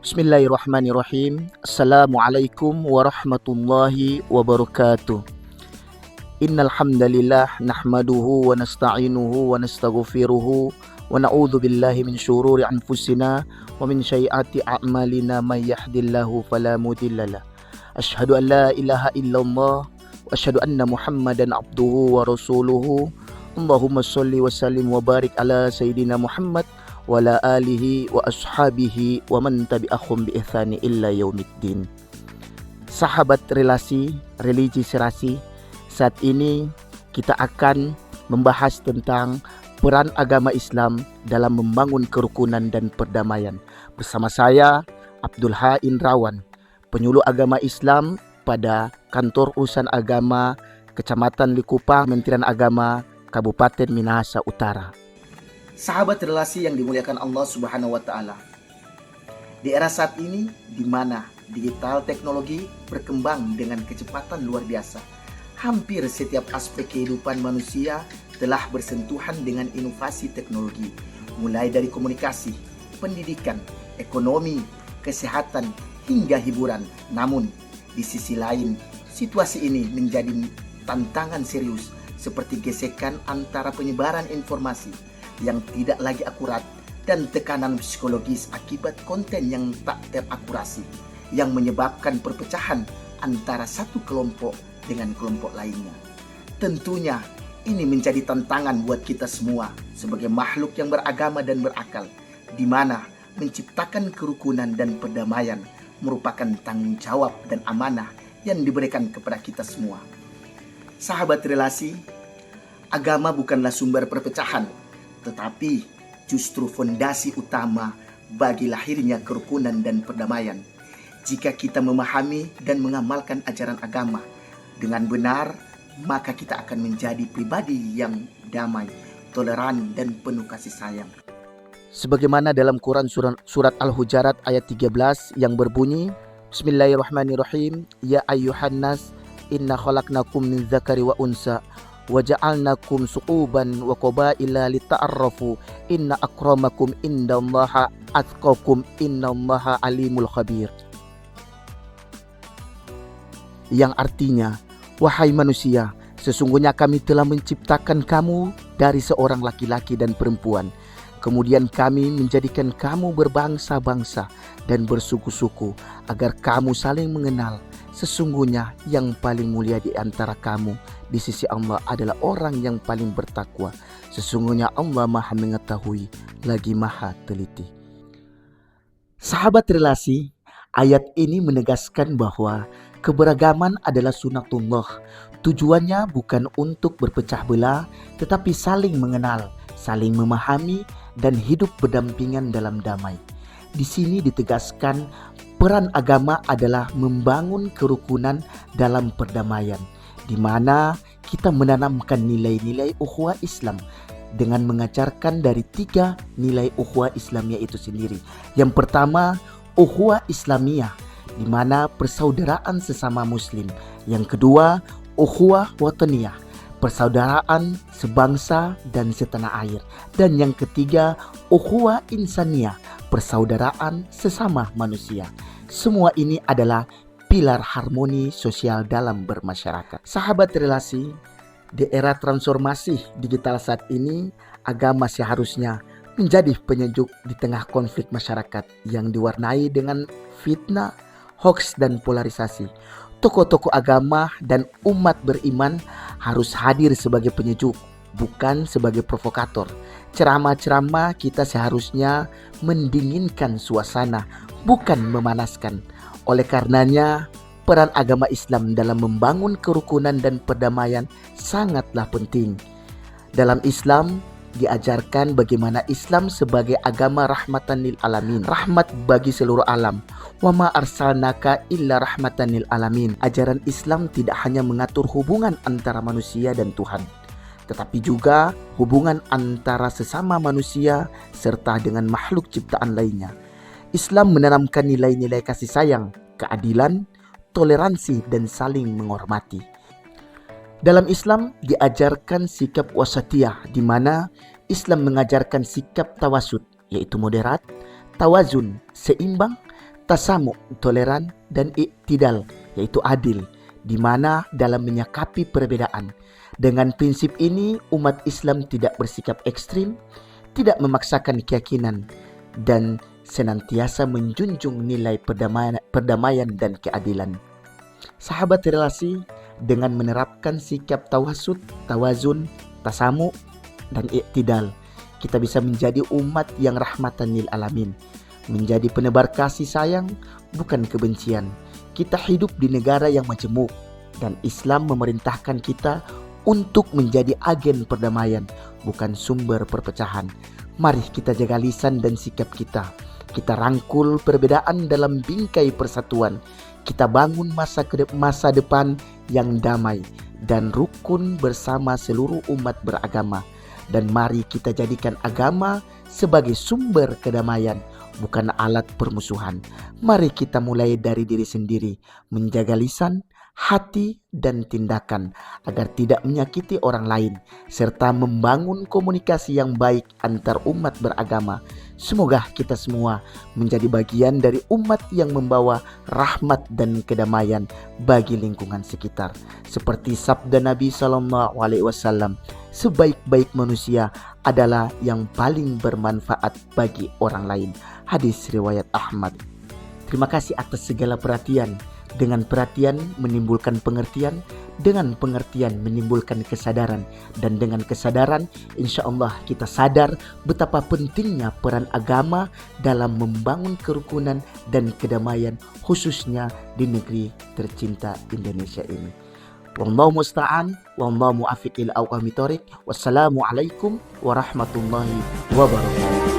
Bismillahirrahmanirrahim. Assalamualaikum warahmatullahi wabarakatuh. Innal hamdalillah nahmaduhu wa nasta'inuhu wa nastaghfiruhu wa na'udzu billahi min syururi anfusina wa min sayyiati a'malina may yahdihillahu fala mudhillalah. Asyhadu an la ilaha illallah wa asyhadu anna Muhammadan abduhu wa rasuluhu. Allahumma shalli wa sallim wa barik ala sayyidina Muhammad wa ala alihi wa ashabihi wa man tabi'ahum bi ihsani illa yaumiddin. Sahabat relasi, religi serasi, saat ini kita akan membahas tentang peran agama Islam dalam membangun kerukunan dan perdamaian. Bersama saya, Abdul Ha Indrawan, penyuluh agama Islam pada Kantor Urusan Agama Kecamatan Likupang, Kementerian Agama Kabupaten Minahasa Utara. Sahabat relasi yang dimuliakan Allah Subhanahu wa taala. Di era saat ini di mana digital teknologi berkembang dengan kecepatan luar biasa, hampir setiap aspek kehidupan manusia telah bersentuhan dengan inovasi teknologi, mulai dari komunikasi, pendidikan, ekonomi, kesehatan, hingga hiburan. Namun, di sisi lain, situasi ini menjadi tantangan serius seperti gesekan antara penyebaran informasi yang tidak lagi akurat dan tekanan psikologis akibat konten yang tak terakurasi yang menyebabkan perpecahan antara satu kelompok dengan kelompok lainnya. Tentunya ini menjadi tantangan buat kita semua sebagai makhluk yang beragama dan berakal, di mana menciptakan kerukunan dan perdamaian merupakan tanggung jawab dan amanah yang diberikan kepada kita semua. Sahabat relasi, agama bukanlah sumber perpecahan, tetapi justru fondasi utama bagi lahirnya kerukunan dan perdamaian. Jika kita memahami dan mengamalkan ajaran agama dengan benar, maka kita akan menjadi pribadi yang damai, toleran, dan penuh kasih sayang. Sebagaimana dalam Quran surat Al-Hujarat ayat 13 yang berbunyi, Bismillahirrahmanirrahim, Ya ayyuhan nas, inna khalaqnakum min dzakari wa unsa, wa ja'alnakum su'uban wa qabaila lita'arrafu, inna akramakum indallaha atqakum, innallaha alimul khabir. Yang artinya, wahai manusia, sesungguhnya kami telah menciptakan kamu dari seorang laki-laki dan perempuan. Kemudian kami menjadikan kamu berbangsa-bangsa dan bersuku-suku agar kamu saling mengenal. Sesungguhnya yang paling mulia di antara kamu di sisi Allah adalah orang yang paling bertakwa. Sesungguhnya Allah Maha mengetahui lagi Maha teliti. Sahabat relasi, ayat ini menegaskan bahwa keberagaman adalah sunatullah. Tujuannya bukan untuk berpecah belah, tetapi saling mengenal, saling memahami, dan hidup berdampingan dalam damai. Di sini ditegaskan peran agama adalah membangun kerukunan dalam perdamaian, di mana kita menanamkan nilai-nilai ukhuwah Islam dengan mengajarkan dari 3 nilai ukhuwah Islamiyah itu sendiri. Yang pertama, ukhuwah Islamiyah, di mana persaudaraan sesama muslim. Yang kedua, ukhuwah wataniyah, persaudaraan sebangsa dan setanah air. Dan yang ketiga, ukhuwah insaniyah, persaudaraan sesama manusia. Semua ini adalah pilar harmoni sosial dalam bermasyarakat. Sahabat relasi, di era transformasi digital saat ini, agama seharusnya menjadi penyejuk di tengah konflik masyarakat yang diwarnai dengan fitnah, hoaks, dan polarisasi. Tokoh-tokoh agama dan umat beriman harus hadir sebagai penyejuk, bukan sebagai provokator. Ceramah-ceramah kita seharusnya mendinginkan suasana, bukan memanaskan. Oleh karenanya, peran agama Islam dalam membangun kerukunan dan perdamaian sangatlah penting. Dalam Islam diajarkan bagaimana Islam sebagai agama rahmatan lil alamin, rahmat bagi seluruh alam. Wa ma arsalnaka illa rahmatan lil alamin. Ajaran Islam tidak hanya mengatur hubungan antara manusia dan Tuhan, tetapi juga hubungan antara sesama manusia serta dengan makhluk ciptaan lainnya. Islam menanamkan nilai-nilai kasih sayang, keadilan, toleransi, dan saling menghormati. Dalam Islam diajarkan sikap wasatiyah, di mana Islam mengajarkan sikap tawasud, yaitu moderat, tawazun, seimbang, tasamu, toleran, dan iktidal, yaitu adil, di mana dalam menyikapi perbedaan. Dengan prinsip ini, umat Islam tidak bersikap ekstrim, tidak memaksakan keyakinan, dan senantiasa menjunjung nilai perdamaian dan keadilan. Sahabat relasi, dengan menerapkan sikap tawasud, tawazun, tasamu, dan iktidal, kita bisa menjadi umat yang rahmatan lil alamin, menjadi penebar kasih sayang, bukan kebencian. Kita hidup di negara yang majemuk, dan Islam memerintahkan kita untuk menjadi agen perdamaian, bukan sumber perpecahan. Mari kita jaga lisan dan sikap kita. Kita rangkul perbedaan dalam bingkai persatuan. Kita bangun masa depan yang damai dan rukun bersama seluruh umat beragama. Dan mari kita jadikan agama sebagai sumber kedamaian, bukan alat permusuhan. Mari kita mulai dari diri sendiri, menjaga lisan, hati, dan tindakan agar tidak menyakiti orang lain, serta membangun komunikasi yang baik antar umat beragama. Semoga kita semua menjadi bagian dari umat yang membawa rahmat dan kedamaian bagi lingkungan sekitar. Seperti sabda Nabi SAW, sebaik-baik manusia adalah yang paling bermanfaat bagi orang lain. Hadis riwayat Ahmad. Terima kasih atas segala perhatian. Dengan perhatian menimbulkan pengertian, dengan pengertian menimbulkan kesadaran, dan dengan kesadaran insya Allah kita sadar betapa pentingnya peran agama dalam membangun kerukunan dan kedamaian, khususnya di negeri tercinta Indonesia ini. Wallahu musta'an, wallahu muwaffiq ila aqwamit thoriq. Wassalamualaikum warahmatullahi wabarakatuh.